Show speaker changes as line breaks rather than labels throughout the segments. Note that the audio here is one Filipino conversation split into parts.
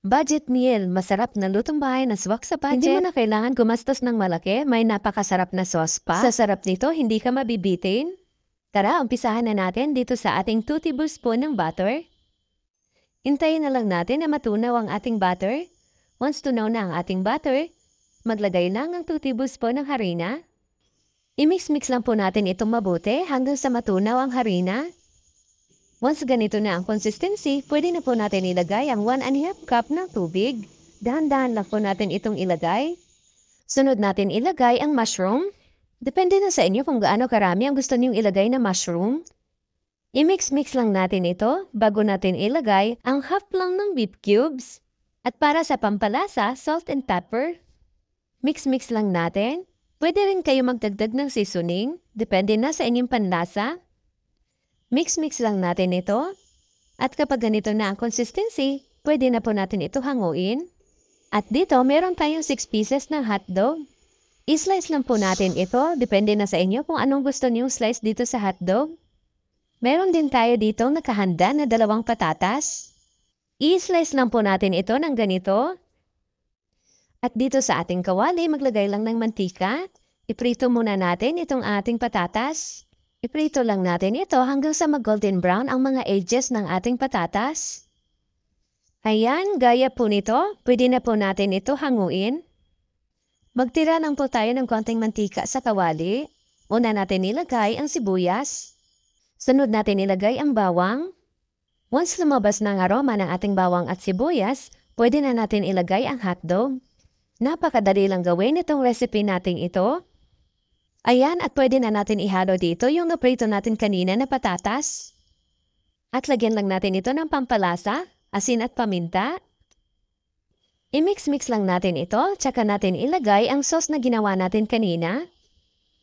Budget meal, masarap na lutong bahay na swak sa budget. Hindi mo na kailangan gumastos ng malaki, may napakasarap na sauce pa. Sa sarap nito, hindi ka mabibitin. Tara, umpisahan na natin dito sa ating 2 tablespoon ng butter. Hintayin na lang natin na matunaw ang ating butter. Once tunaw na ang ating butter, maglagay lang ng 2 tablespoon ng harina. I-mix-mix lang po natin itong mabuti hanggang sa matunaw ang harina. Once ganito na ang consistency, pwede na po natin ilagay ang 1½ cup ng tubig. Dahan-dahan lang po natin itong ilagay. Sunod natin ilagay ang mushroom. Depende na sa inyo kung gaano karami ang gusto niyong ilagay na mushroom. I-mix-mix lang natin ito bago natin ilagay ang half lang ng beef cubes. At para sa pampalasa, salt and pepper. Mix-mix lang natin. Pwede rin kayo magdagdag ng seasoning. Depende na sa inyong panlasa. Mix-mix lang natin ito. At kapag ganito na ang consistency, pwede na po natin ito hanguin. At dito, meron tayong 6 pieces ng hotdog. I-slice lang po natin ito. Depende na sa inyo kung anong gusto niyong slice dito sa hotdog. Meron din tayo dito nakahanda na 2 patatas. I-slice lang po natin ito ng ganito. At dito sa ating kawali, maglagay lang ng mantika. Iprito muna natin itong ating patatas. Iprito lang natin ito hanggang sa mag-golden brown ang mga edges ng ating patatas. Ayan, gaya po nito, pwede na po natin ito hanguin. Magtira lang po tayo ng konting mantika sa kawali. Una natin nilagay ang sibuyas. Sunod natin nilagay ang bawang. Once lumabas na ang aroma ng ating bawang at sibuyas, pwede na natin ilagay ang hotdog. Napakadali lang gawin itong recipe nating ito. Ayan, at pwede na natin ihalo dito yung naprito natin kanina na patatas. At lagyan lang natin ito ng pampalasa, asin at paminta. I-mix-mix lang natin ito, tsaka natin ilagay ang sauce na ginawa natin kanina.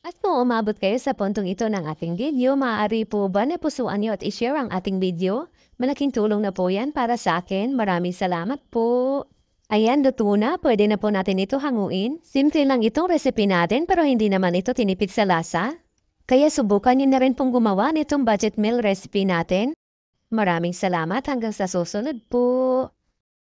At kung umabot kayo sa puntong ito ng ating video, maaari po ba na pusuan niyo at i-share ang ating video? Malaking tulong na po yan para sa akin. Maraming salamat po. Ayan, luto na. Pwede na po natin ito hanguin. Simple lang itong recipe natin pero hindi naman ito tinipid sa lasa. Kaya subukan niyo na rin pong gumawa nitong budget meal recipe natin. Maraming salamat hanggang sa susunod po.